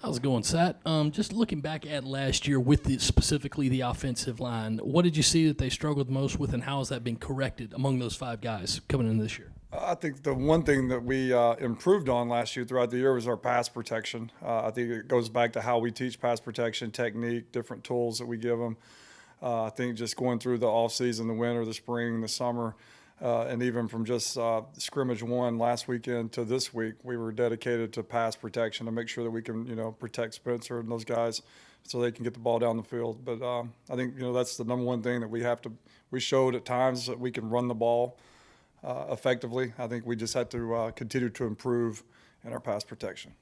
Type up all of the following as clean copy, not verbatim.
How's it going, Sat? Just looking back at last year with specifically the offensive line, what did you see that they struggled most with, and how has that been corrected among those five guys coming in this year? I think the one thing that we improved on last year throughout the year was our pass protection. I think it goes back to how we teach pass protection technique, different tools that we give them. I think just going through the offseason, the winter, the spring, the summer, and even from just scrimmage one last weekend to this week, we were dedicated to pass protection to make sure that we can, protect Spencer and those guys so they can get the ball down the field. But I think, that's the number one thing that we showed at times that we can run the ball effectively. I think we just had to continue to improve in our pass protection.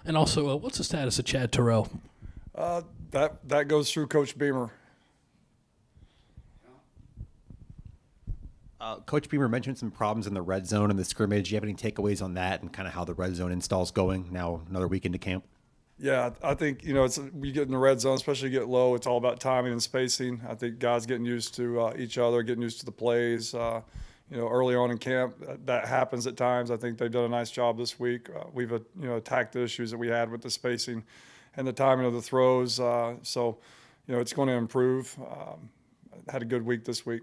And also, what's the status of Chad Terrell? That goes through Coach Beamer. Coach Beamer mentioned some problems in the red zone and the scrimmage. Do you have any takeaways on that and kind of how the red zone install's going now another week into camp? Yeah, I think, we get in the red zone, especially get low, it's all about timing and spacing. I think guys getting used to each other, getting used to the plays. Early on in camp, that happens at times. I think they've done a nice job this week. We've, attacked the issues that we had with the spacing and the timing of the throws. So, it's going to improve. Had a good week this week.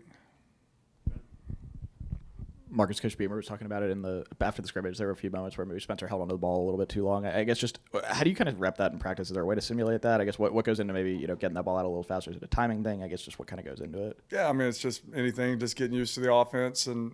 Marcus, Coach Beamer was talking about it after the scrimmage. There were a few moments where maybe Spencer held onto the ball a little bit too long. I guess just how do you kind of rep that in practice? Is there a way to simulate that? I guess what goes into maybe getting that ball out a little faster? Is it a timing thing? I guess just what kind of goes into it? Yeah, I mean it's just anything, just getting used to the offense, and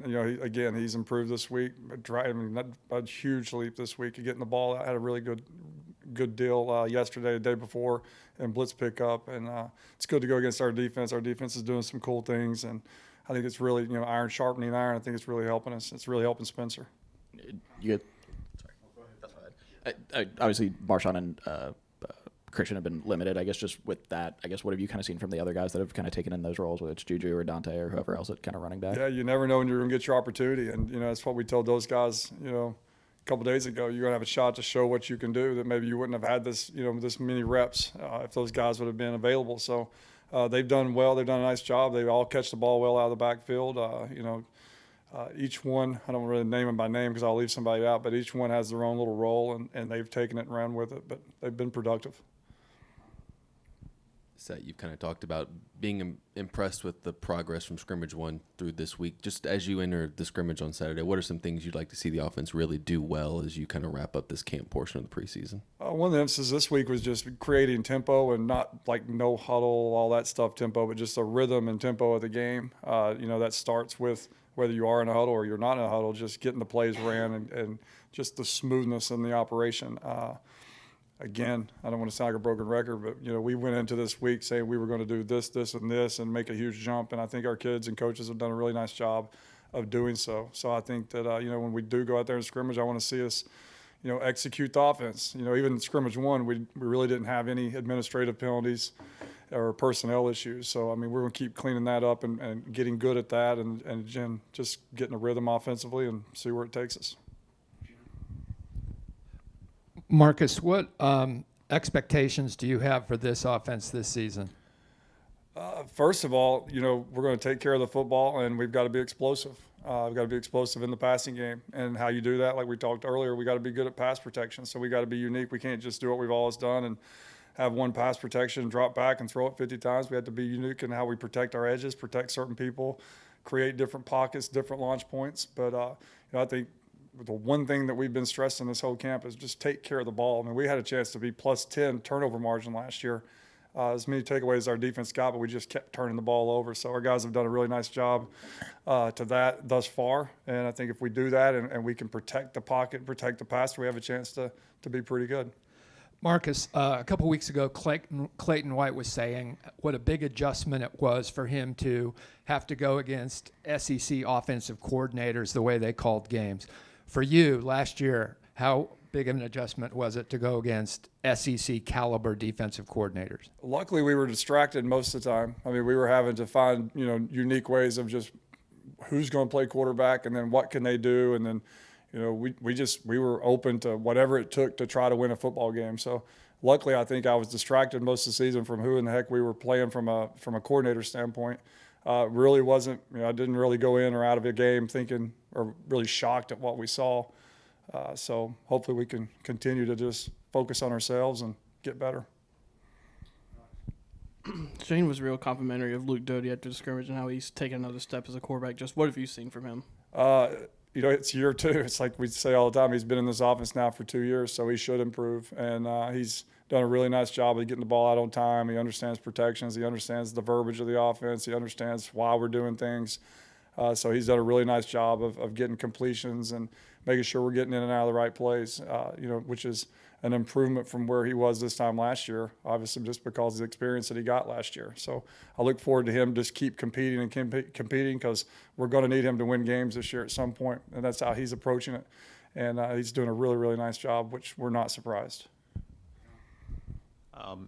he's improved this week. Not a huge leap this week. Getting the ball out, had a really good deal yesterday, the day before, and blitz pickup, and it's good to go against our defense. Our defense is doing some cool things, and I think it's really, iron sharpening iron. I think it's really helping us. It's really helping Spencer. You good? Sorry. Go ahead. That's fine. Obviously, Marshawn and Christian have been limited. I guess just with that, what have you kind of seen from the other guys that have kind of taken in those roles, whether it's Juju or Dante or whoever else at kind of running back? Yeah, you never know when you're going to get your opportunity. And, that's what we told those guys, a couple days ago. You're going to have a shot to show what you can do that maybe you wouldn't have had this many reps if those guys would have been available. So, they've done well. They've done a nice job. They all catch the ball well out of the backfield. Each one, I don't really name them by name because I'll leave somebody out, but each one has their own little role, and they've taken it and ran with it. But they've been productive. Seth, you've kind of talked about being impressed with the progress from scrimmage one through this week. Just as you enter the scrimmage on Saturday, what are some things you'd like to see the offense really do well as you kind of wrap up this camp portion of the preseason? One of the emphasis this week was just creating tempo and not like no huddle, all that stuff tempo, but just a rhythm and tempo of the game. That starts with whether you are in a huddle or you're not in a huddle, just getting the plays ran and just the smoothness in the operation. Again, I don't want to sound like a broken record, but, we went into this week saying we were going to do this, this, and this and make a huge jump. And I think our kids and coaches have done a really nice job of doing so. So I think that, when we do go out there and scrimmage, I want to see us, execute the offense. Even in scrimmage one, we really didn't have any administrative penalties or personnel issues. So, we're going to keep cleaning that up and getting good at that and again, just getting a rhythm offensively and see where it takes us. Marcus, what expectations do you have for this offense this season? First of all, we're going to take care of the football, and we've got to be explosive. We've got to be explosive in the passing game. And how you do that, like we talked earlier, we got to be good at pass protection. So we got to be unique. We can't just do what we've always done and have one pass protection, drop back, and throw it 50 times. We have to be unique in how we protect our edges, protect certain people, create different pockets, different launch points. But, I think the one thing that we've been stressing this whole camp is just take care of the ball. We had a chance to be plus 10 turnover margin last year. As many takeaways as our defense got, but we just kept turning the ball over. So our guys have done a really nice job to that thus far. And I think if we do that and we can protect the pocket, protect the passer, we have a chance to be pretty good. Marcus, a couple weeks ago, Clayton White was saying what a big adjustment it was for him to have to go against SEC offensive coordinators the way they called games. For you, last year, how big of an adjustment was it to go against SEC caliber defensive coordinators? Luckily, we were distracted most of the time. We were having to find, unique ways of just who's going to play quarterback and then what can they do. And then, we were open to whatever it took to try to win a football game. So luckily, I think I was distracted most of the season from who in the heck we were playing from a coordinator standpoint. Really wasn't, I didn't really go in or out of a game thinking or really shocked at what we saw. So hopefully we can continue to just focus on ourselves and get better. Shane was real complimentary of Luke Doty after the scrimmage and how he's taken another step as a quarterback. Just what have you seen from him? It's year 2. It's like we say all the time, he's been in this offense now for 2 years, so he should improve. And he's done a really nice job of getting the ball out on time. He understands protections. He understands the verbiage of the offense. He understands why we're doing things. So he's done a really nice job of getting completions and making sure we're getting in and out of the right plays, which is an improvement from where he was this time last year, obviously just because of the experience that he got last year. So I look forward to him just keep competing and competing because we're going to need him to win games this year at some point, and that's how he's approaching it. And he's doing a really, really nice job, which we're not surprised.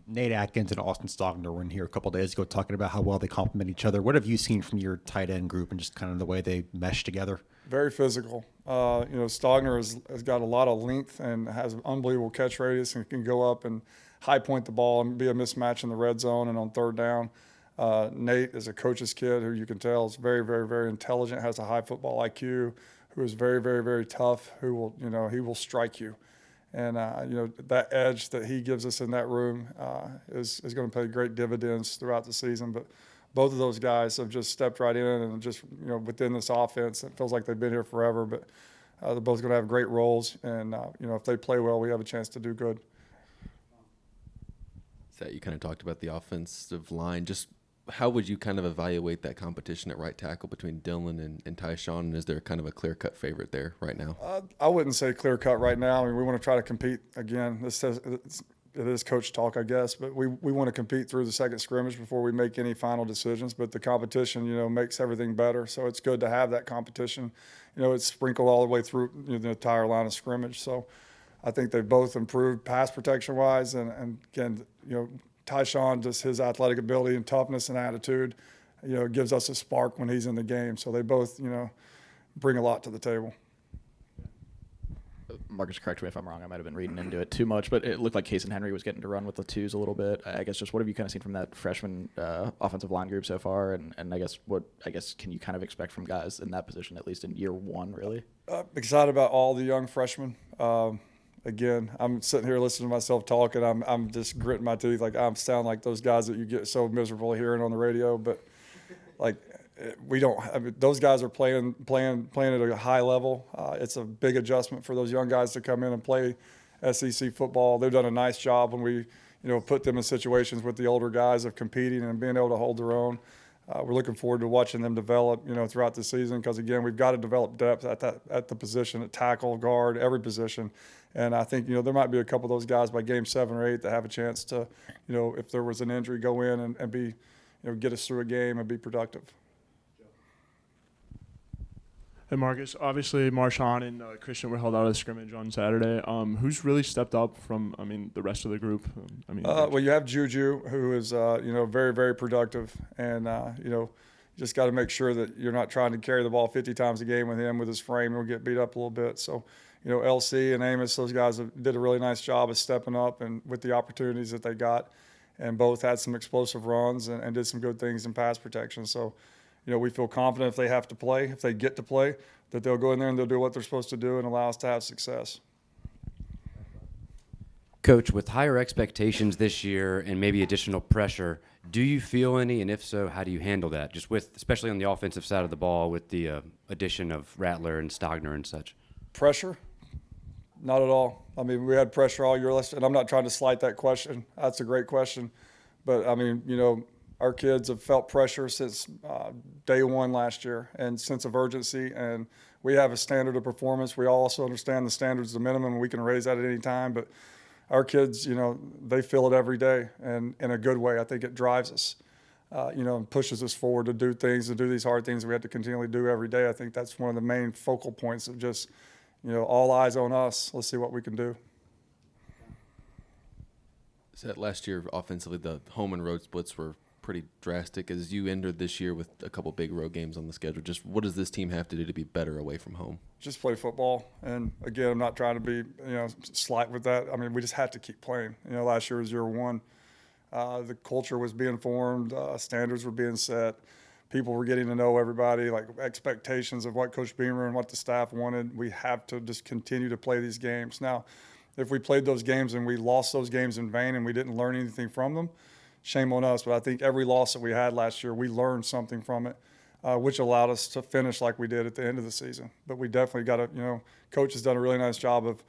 Nate Atkins and Austin Stockton were in here a couple days ago talking about how well they complement each other. What have you seen from your tight end group and just kind of the way they mesh together? Very physical. Stockton has got a lot of length and has an unbelievable catch radius and can go up and high point the ball and be a mismatch in the red zone and on third down. Nate is a coach's kid who you can tell is very, very, very intelligent, has a high football IQ, who is very, very, very tough, who will, he will strike you. And, that edge that he gives us in that room is going to pay great dividends throughout the season. But both of those guys have just stepped right in and just, within this offense, it feels like they've been here forever. But they're both going to have great roles. And, if they play well, we have a chance to do good. That you kind of talked about the offensive line. Just how would you kind of evaluate that competition at right tackle between Dylan and Tyshawn? And is there kind of a clear-cut favorite there right now? I wouldn't say clear-cut right now. I mean, we want to try to compete again. It is coach talk, I guess, but we want to compete through the second scrimmage before we make any final decisions. But the competition, makes everything better. So it's good to have that competition. It's sprinkled all the way through the entire line of scrimmage. So I think they've both improved pass protection-wise. And again, Tyshawn, just his athletic ability and toughness and attitude, gives us a spark when he's in the game. So they both, bring a lot to the table. Marcus, correct me if I'm wrong. I might have been reading into it too much, but it looked like Case and Henry was getting to run with the twos a little bit. I guess just what have you kind of seen from that freshman offensive line group so far? And I guess can you kind of expect from guys in that position, at least in year 1, really? Excited about all the young freshmen. Again, I'm sitting here listening to myself talk, and I'm just gritting my teeth. Like I sound like those guys that you get so miserable hearing on the radio. But like we don't. I mean, those guys are playing at a high level. It's a big adjustment for those young guys to come in and play SEC football. They've done a nice job when we put them in situations with the older guys of competing and being able to hold their own. We're looking forward to watching them develop, throughout the season because, again, we've got to develop depth at the position, at tackle, guard, every position. And I think, there might be a couple of those guys by game 7 or 8 that have a chance to, if there was an injury, go in and be, get us through a game and be productive. Hey, Marcus. Obviously, Marshawn and Christian were held out of the scrimmage on Saturday. Who's really stepped up from, the rest of the group? Well, you have Juju, who is, very, very productive. And, you just got to make sure that you're not trying to carry the ball 50 times a game with him with his frame. He'll get beat up a little bit. So, LC and Amos, those guys did a really nice job of stepping up and with the opportunities that they got. And both had some explosive runs and did some good things in pass protection. So, we feel confident if they have to play, if they get to play, that they'll go in there and they'll do what they're supposed to do and allow us to have success. Coach, with higher expectations this year and maybe additional pressure, do you feel any, and if so, how do you handle that? Just especially on the offensive side of the ball with the addition of Rattler and Stogner and such. Pressure? Not at all. We had pressure all year, and I'm not trying to slight that question. That's a great question. But, our kids have felt pressure since day 1 last year and sense of urgency. And we have a standard of performance. We also understand the standards, the minimum, and we can raise that at any time. But our kids, they feel it every day and in a good way. I think it drives us, and pushes us forward to do things, to do these hard things we have to continually do every day. I think that's one of the main focal points of just, all eyes on us. Let's see what we can do. So that last year, offensively, the home and road splits were pretty drastic. As you entered this year with a couple big road games on the schedule, just what does this team have to do to be better away from home? Just play football. And again, I'm not trying to be, slight with that. We just had to keep playing. Last year was year 1. The culture was being formed, standards were being set, people were getting to know everybody, like expectations of what Coach Beamer and what the staff wanted. We have to just continue to play these games. Now, if we played those games and we lost those games in vain and we didn't learn anything from them, shame on us. But I think every loss that we had last year, we learned something from it, which allowed us to finish like we did at the end of the season. But we definitely got to, Coach has done a really nice job of,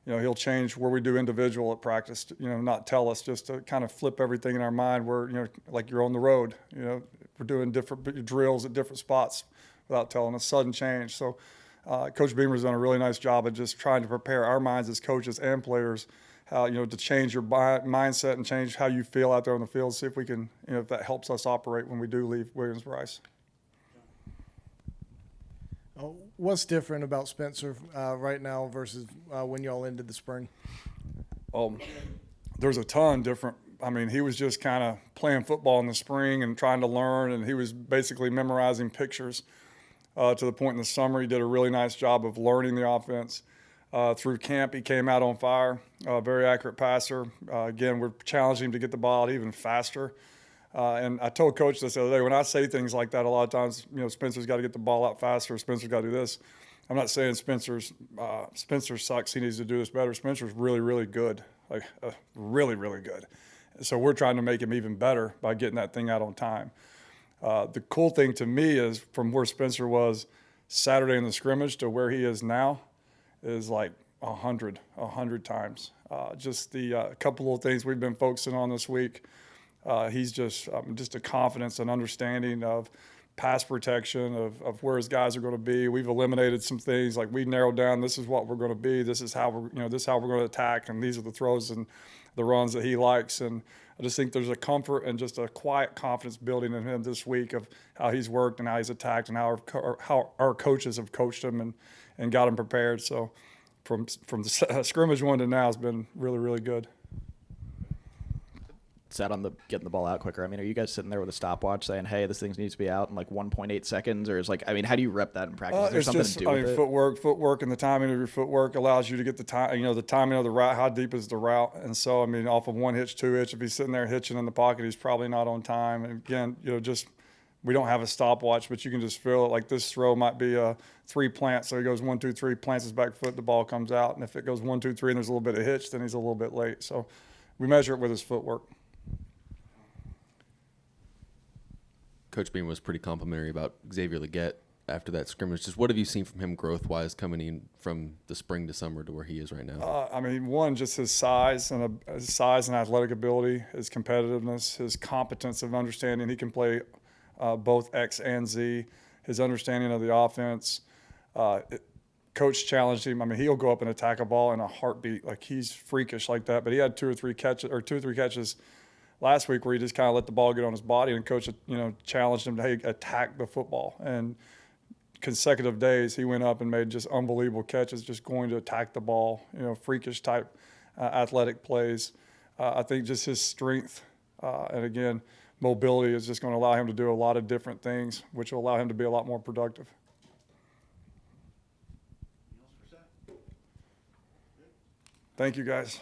he'll change where we do individual at practice, not tell us, just to kind of flip everything in our mind where, like you're on the road, we're doing different drills at different spots without telling us, sudden change. So Coach Beamer's done a really nice job of just trying to prepare our minds as coaches and players how, to change your mindset and change how you feel out there on the field, see if we can, if that helps us operate when we do leave Williams-Brice. What's different about Spencer right now versus when y'all ended the spring? There's a ton different. I mean, he was just kind of playing football in the spring and trying to learn, and he was basically memorizing pictures to the point in the summer. He did a really nice job of learning the offense. Through camp, he came out on fire, very accurate passer. Again, we're challenging him to get the ball out even faster. And I told Coach this the other day, when I say things like that, a lot of times, Spencer's got to get the ball out faster, Spencer's got to do this. I'm not saying Spencer sucks, he needs to do this better. Spencer's really, really good, really, really good. So we're trying to make him even better by getting that thing out on time. The cool thing to me is from where Spencer was Saturday in the scrimmage to where he is now is like 100 times. Just the couple of things we've been focusing on this week. He's just a confidence and understanding of pass protection, of where his guys are going to be. We've eliminated some things, like we narrowed down, this is what we're going to be, this is how we're, this is how we're going to attack, and these are the throws and the runs that he likes. And I just think there's a comfort and just a quiet confidence building in him this week of how he's worked and how he's attacked and how our coaches have coached him and got him prepared. So from the scrimmage one to now has been really, really good. Set on the getting the ball out quicker. I mean, are you guys sitting there with a stopwatch saying, "Hey, this thing needs to be out in like 1.8 seconds," or is like, I mean, how do you rep that in practice? Is there something to do with it? Footwork, and the timing of your footwork allows you to get the time. The timing of the route. How deep is the route? And so, I mean, off of one hitch, two hitch, if he's sitting there hitching in the pocket, he's probably not on time. And again, just we don't have a stopwatch, but you can just feel it. Like this throw might be a 3 plant, so he goes 1, 2, 3, plants his back foot, the ball comes out, and if it goes 1, 2, 3, and there's a little bit of hitch, then he's a little bit late. So we measure it with his footwork. Coach Beam was pretty complimentary about Xavier Leggett after that scrimmage. Just what have you seen from him growth-wise coming in from the spring to summer to where he is right now? I mean, one, just his size and athletic ability, his competitiveness, his competence of understanding he can play both X and Z, his understanding of the offense. Coach challenged him. I mean, he'll go up and attack a ball in a heartbeat. Like, he's freakish like that. But he had two or three catches last week where he just kind of let the ball get on his body, and Coach, challenged him to attack the football. And consecutive days, he went up and made just unbelievable catches, just going to attack the ball, freakish type athletic plays. I think just his strength and, again, mobility is just going to allow him to do a lot of different things, which will allow him to be a lot more productive. Thank you, guys.